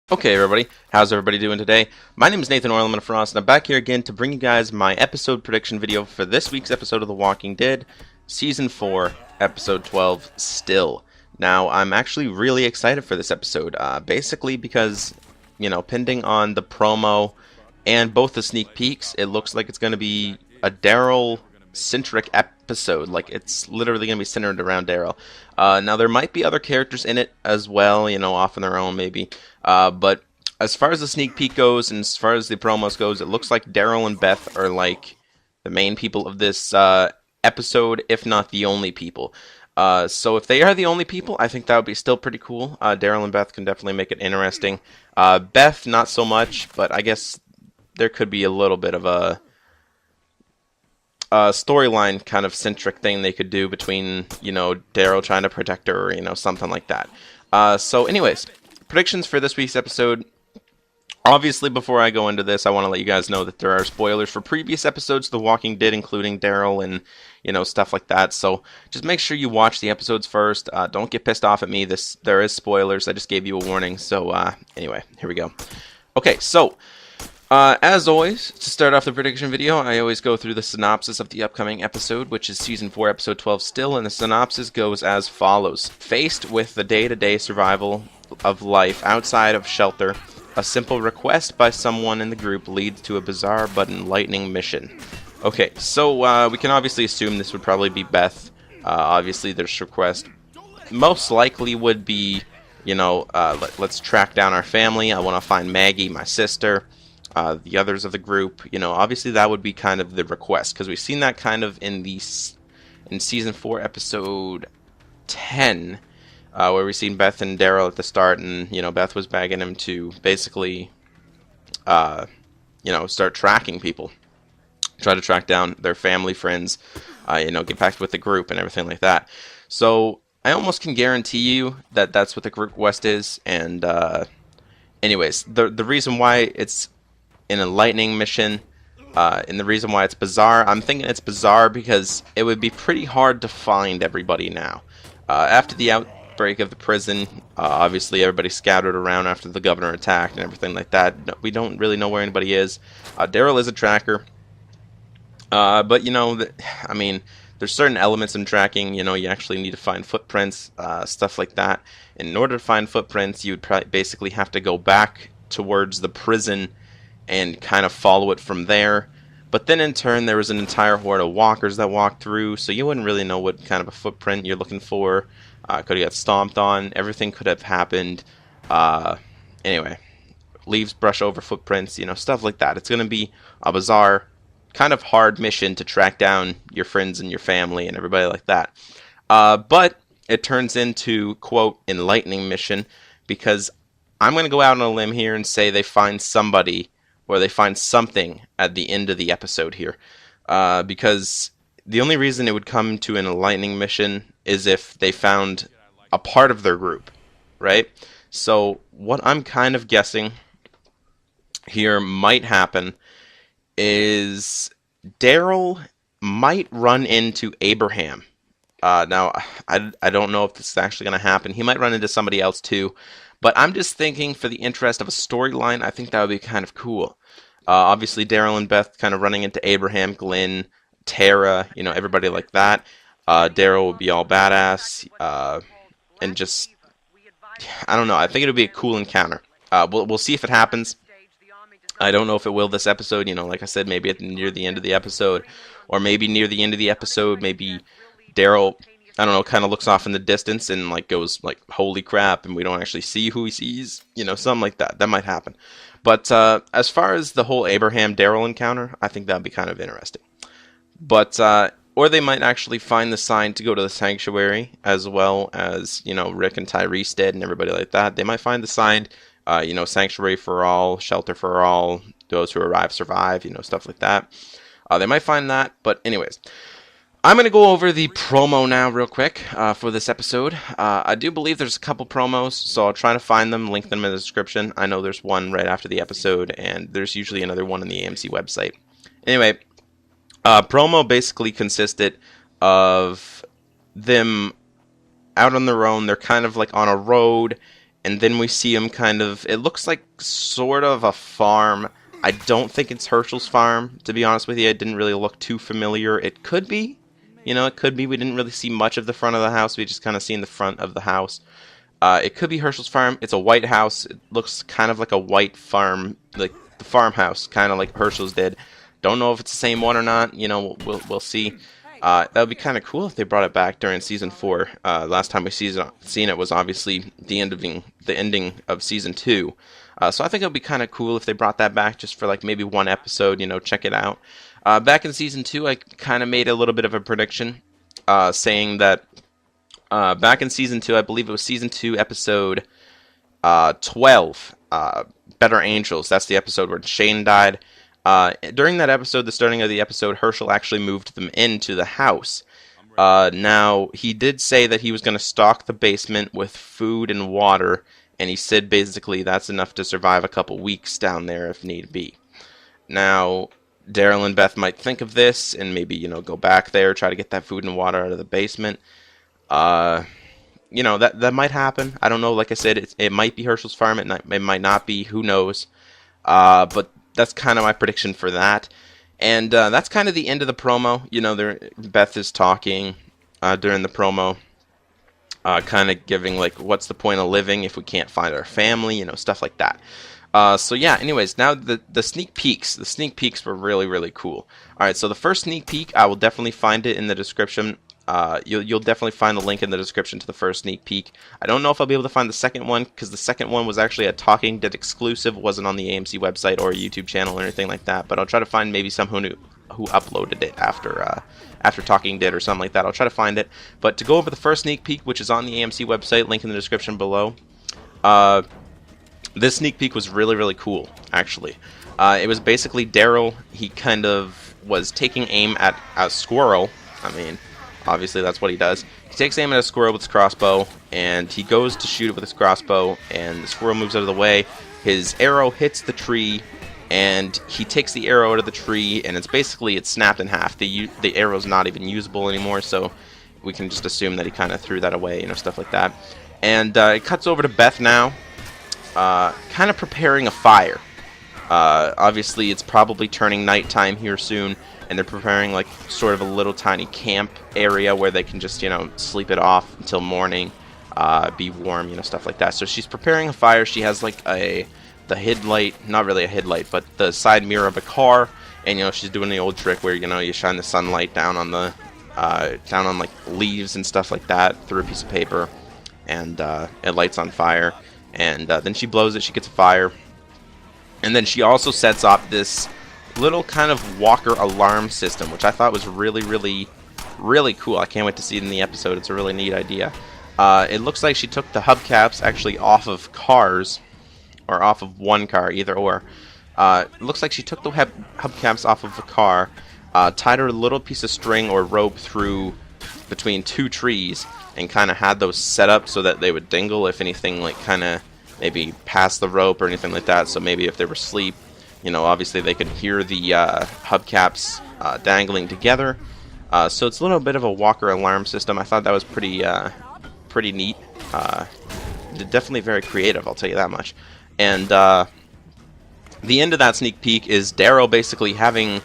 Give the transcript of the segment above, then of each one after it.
Okay, everybody, how's everybody doing today? My name is Nathan or ELEMENTofFROST, and I'm back here again to bring you guys my episode prediction video for this week's episode of The Walking Dead, Season 4, Episode 12, Still. Now, I'm actually really excited for this episode, basically because, pending on the promo and both the sneak peeks, it looks like it's going to be a Daryl-centric episode. Like, it's literally going to be centered around Daryl. Now, there might be other characters in it as well, off on their own, maybe. But as far as the sneak peek goes, and as far as the promos goes, it looks like Daryl and Beth are like the main people of this episode, if not the only people. So if they are the only people, I think that would be still pretty cool. Daryl and Beth can definitely make it interesting. Beth, not so much, but I guess there could be a little bit of a storyline kind of centric thing they could do between, Daryl trying to protect her, or, something like that. So anyways, predictions for this week's episode. Obviously, before I go into this, I want to let you guys know that there are spoilers for previous episodes of The Walking Dead, including Daryl and, stuff like that. So just make sure you watch the episodes first. Don't get pissed off at me. There is spoilers. I just gave you a warning. So anyway, here we go. Okay, so as always, to start off the prediction video, I always go through the synopsis of the upcoming episode, which is Season 4, Episode 12 Still, and the synopsis goes as follows. Faced with the day-to-day survival of life outside of shelter, a simple request by someone in the group leads to a bizarre but enlightening mission. Okay, so we can obviously assume this would probably be Beth. Obviously, this request most likely would be, let's track down our family. I want to find Maggie, my sister. The others of the group, obviously that would be kind of the request, because we've seen that kind of in Season 4, Episode 10, where we've seen Beth and Daryl at the start, and, Beth was begging him to basically, start tracking people, try to track down their family, friends, get back with the group and everything like that. So I almost can guarantee you that that's what the request is, and anyways, the reason why it's an enlightening mission, and the reason why it's bizarre, I'm thinking it's bizarre because it would be pretty hard to find everybody now. After the outbreak of the prison, obviously everybody scattered around after the governor attacked and everything like that. We don't really know where anybody is. Daryl is a tracker, but there's certain elements in tracking. You actually need to find footprints, stuff like that. And in order to find footprints, you would basically have to go back towards the prison and kind of follow it from there. But then in turn, there was an entire horde of walkers that walked through, so you wouldn't really know what kind of a footprint you're looking for. Could have got stomped on. Everything could have happened. Anyway, leaves brush over footprints, stuff like that. It's going to be a bizarre, kind of hard mission to track down your friends and your family and everybody like that. But it turns into, quote, enlightening mission, because I'm going to go out on a limb here and say they find somebody, or they find something at the end of the episode here. Because the only reason it would come to an enlightening mission is if they found a part of their group, right? So what I'm kind of guessing here might happen is Daryl might run into Abraham. Now, I don't know if this is actually going to happen. He might run into somebody else too. But I'm just thinking, for the interest of a storyline, I think that would be kind of cool. Obviously, Daryl and Beth kind of running into Abraham, Glenn, Tara, everybody like that. Daryl would be all badass, and just, I don't know. I think it would be a cool encounter. We'll see if it happens. I don't know if it will this episode. Like I said, maybe near the end of the episode, or maybe near the end of the episode, maybe Daryl, I don't know, kind of looks off in the distance and goes holy crap, and we don't actually see who he sees, something like that. That might happen. But as far as the whole Abraham-Daryl encounter, I think that'd be kind of interesting. But or they might actually find the sign to go to the sanctuary, as well as Rick and Tyrese did, and everybody like that. They might find the sign, sanctuary for all, shelter for all, those who arrive survive, stuff like that. They might find that, but anyways. I'm going to go over the promo now real quick for this episode. I do believe there's a couple promos, so I'll try to find them, link them in the description. I know there's one right after the episode, and there's usually another one on the AMC website. Anyway, promo basically consisted of them out on their own. They're kind of on a road, and then we see him kind of, it looks like sort of a farm. I don't think it's Herschel's farm, to be honest with you. It didn't really look too familiar. It could be. It could be. We didn't really see much of the front of the house. We just kind of seen the front of the house. It could be Herschel's farm. It's a white house. It looks kind of like a white farm, like the farmhouse, kind of like Herschel's did. Don't know if it's the same one or not. We'll see. That would be kind of cool if they brought it back during season 4. Last time we seen it was obviously the ending of season 2. So I think it would be kind of cool if they brought that back just for like maybe one episode. Check it out. Back in season 2, I kind of made a little bit of a prediction, saying that back in season 2, I believe it was season 2, episode 12, Better Angels. That's the episode where Shane died. During that episode, the starting of the episode, Herschel actually moved them into the house. Now, he did say that he was going to stock the basement with food and water, and he said basically that's enough to survive a couple weeks down there if need be. Now, Daryl and Beth might think of this and maybe, go back there, try to get that food and water out of the basement. That might happen. I don't know. Like I said, it might be Herschel's farm. It might not be. Who knows? But that's kind of my prediction for that. And that's kind of the end of the promo. Beth is talking during the promo, kind of giving like, what's the point of living if we can't find our family? Stuff like that. So yeah, anyways, now the sneak peeks. The sneak peeks were really, really cool. Alright, so the first sneak peek, I will definitely find it in the description. You'll definitely find the link in the description to the first sneak peek. I don't know if I'll be able to find the second one, because the second one was actually a Talking Dead exclusive. Wasn't on the AMC website or YouTube channel or anything like that. But I'll try to find maybe someone who uploaded it after Talking Dead or something like that. I'll try to find it. But to go over the first sneak peek, which is on the AMC website, link in the description below. This sneak peek was really, really cool, actually. It was basically Daryl. He kind of was taking aim at a squirrel. I mean, obviously that's what he does. He takes aim at a squirrel with his crossbow, and he goes to shoot it with his crossbow, and the squirrel moves out of the way. His arrow hits the tree, and he takes the arrow out of the tree, and it's snapped in half. The arrow's not even usable anymore, so we can just assume that he kind of threw that away, stuff like that. And it cuts over to Beth now, kind of preparing a fire. Obviously, it's probably turning nighttime here soon, and they're preparing like sort of a little tiny camp area where they can just, sleep it off until morning, be warm, stuff like that. So she's preparing a fire. She has like the headlight, not really a headlight, but the side mirror of a car, and she's doing the old trick where you shine the sunlight down on the like leaves and stuff like that through a piece of paper, and it lights on fire. And then she blows it, she gets a fire. And then she also sets off this little kind of walker alarm system, which I thought was really, really, really cool. I can't wait to see it in the episode. It's a really neat idea. It looks like she took the hubcaps actually off of cars, or off of one car, either or. It looks like she took the hubcaps off of a car, tied her little piece of string or rope through between two trees, and kind of had those set up so that they would dingle if anything like kind of maybe past the rope or anything like that. So maybe if they were asleep, obviously they could hear the hubcaps dangling together. So it's a little bit of a walker alarm system. I thought that was pretty neat. Definitely very creative, I'll tell you that much. And the end of that sneak peek is Daryl basically having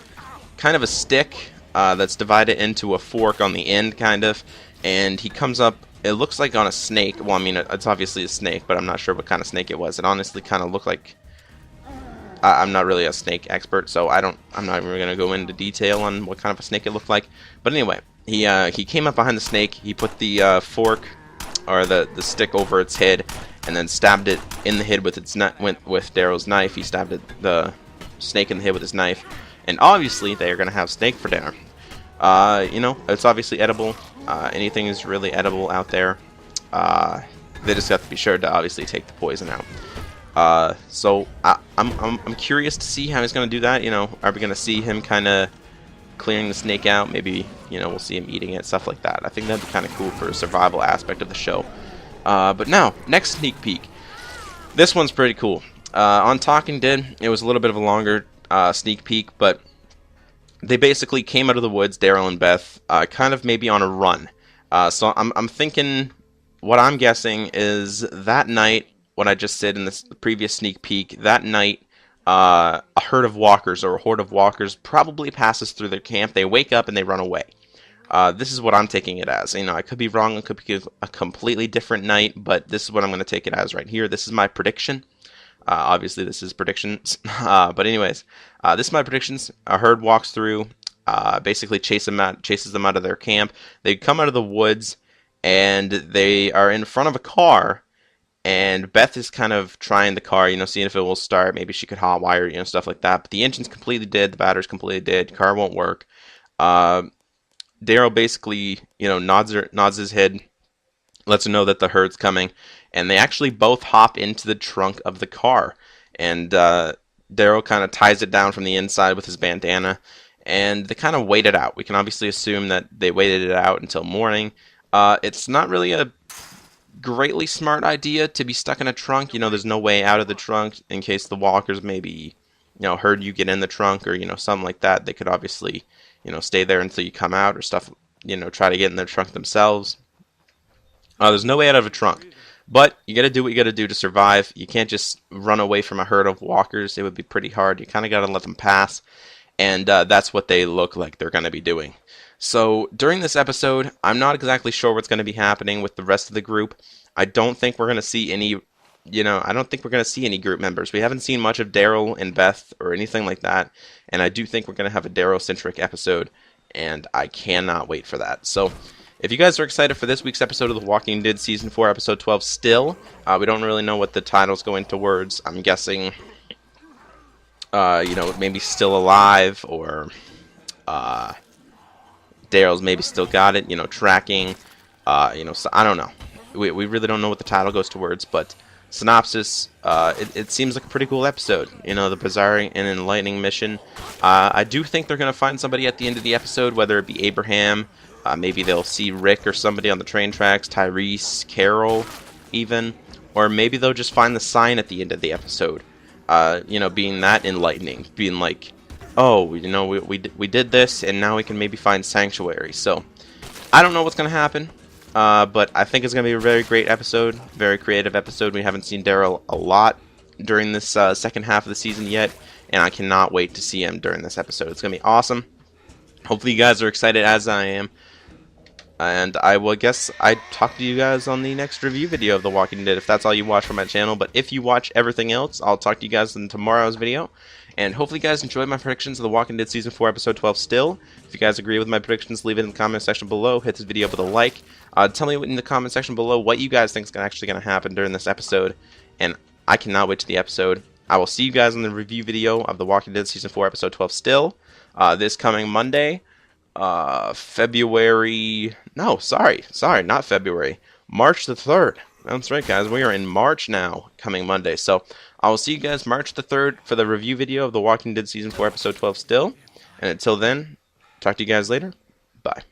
kind of a stick that's divided into a fork on the end, kind of. And he comes up, it looks like on a snake. Well, I mean, it's obviously a snake, but I'm not sure what kind of snake it was. It honestly kind of looked like... I'm not really a snake expert, so I'm not even going to go into detail on what kind of a snake it looked like. But anyway, he came up behind the snake, he put the fork, or the stick over its head, and then stabbed it in the head with with Daryl's knife. He stabbed the snake in the head with his knife. And obviously, they are going to have steak for dinner. It's obviously edible. Anything is really edible out there. They just have to be sure to obviously take the poison out. So I'm curious to see how he's going to do that. Are we going to see him kind of clearing the snake out? Maybe, we'll see him eating it, stuff like that. I think that'd be kind of cool for a survival aspect of the show. But now, next sneak peek. This one's pretty cool. On Talking Dead, it was a little bit of a longer sneak peek, but they basically came out of the woods, Daryl and Beth, kind of maybe on a run. So I'm thinking, what I'm guessing is that night, what I just said in this previous sneak peek, that night a herd of walkers or a horde of walkers probably passes through their camp. They wake up and they run away. This is what I'm taking it as. You know, I could be wrong. It could be a completely different night, but this is what I'm going to take it as right here. This is my prediction. Obviously, this is predictions. But anyways, this is my predictions. A herd walks through, basically chases them out of their camp. They come out of the woods, and they are in front of a car. And Beth is kind of trying the car, you know, seeing if it will start. Maybe she could hotwire, you know, stuff like that. But the engine's completely dead. The battery's completely dead. The car won't work. Daryl basically, you know, nods his head, lets her know that the herd's coming, and they actually both hop into the trunk of the car. And Daryl kind of ties it down from the inside with his bandana, and they kind of wait it out. We can obviously assume that they waited it out until morning. It's not really a greatly smart idea to be stuck in a trunk. You know, there's no way out of the trunk in case the walkers maybe, you know, heard you get in the trunk or, you know, something like that. They could obviously, you know, stay there until you come out or stuff, you know, try to get in their trunk themselves. There's no way out of a trunk. But you got to do what you got to do to survive. You can't just run away from a herd of walkers. It would be pretty hard. You kind of got to let them pass. And that's what they look like they're going to be doing. So during this episode, I'm not exactly sure what's going to be happening with the rest of the group. I don't think we're going to see any, you know, I don't think we're going to see any group members. We haven't seen much of Daryl and Beth or anything like that. And I do think we're going to have a Daryl-centric episode. And I cannot wait for that. So if you guys are excited for this week's episode of The Walking Dead Season 4, Episode 12 still, we don't really know what the title's going towards. I'm guessing, you know, maybe Still Alive or Daryl's maybe still got it, you know, tracking, you know, so I don't know. We really don't know what the title goes towards, but synopsis, it seems like a pretty cool episode. You know, the bizarre and enlightening mission. I do think they're going to find somebody at the end of the episode, whether it be Abraham, maybe they'll see Rick or somebody on the train tracks, Tyrese, Carol, even, or maybe they'll just find the sign at the end of the episode. You know, being that enlightening, being like, oh, you know, we did this, and now we can maybe find sanctuary. So, I don't know what's going to happen, but I think it's going to be a very great episode, very creative episode. We haven't seen Daryl a lot during this second half of the season yet, and I cannot wait to see him during this episode. It's going to be awesome. Hopefully you guys are excited as I am. And I will guess I talk to you guys on the next review video of The Walking Dead if that's all you watch from my channel. But if you watch everything else, I'll talk to you guys in tomorrow's video. And hopefully you guys enjoyed my predictions of The Walking Dead Season 4, Episode 12 still. If you guys agree with my predictions, leave it in the comment section below. Hit this video with a like. Tell me in the comment section below what you guys think is actually going to happen during this episode. And I cannot wait to the episode. I will see you guys in the review video of The Walking Dead Season 4, Episode 12 still. This coming Monday. February, no, sorry, not February, March the 3rd. That's right, guys, we are in March now, coming Monday. So I will see you guys March the 3rd for the review video of The Walking Dead Season 4, Episode 12 still. And until then, talk to you guys later. Bye.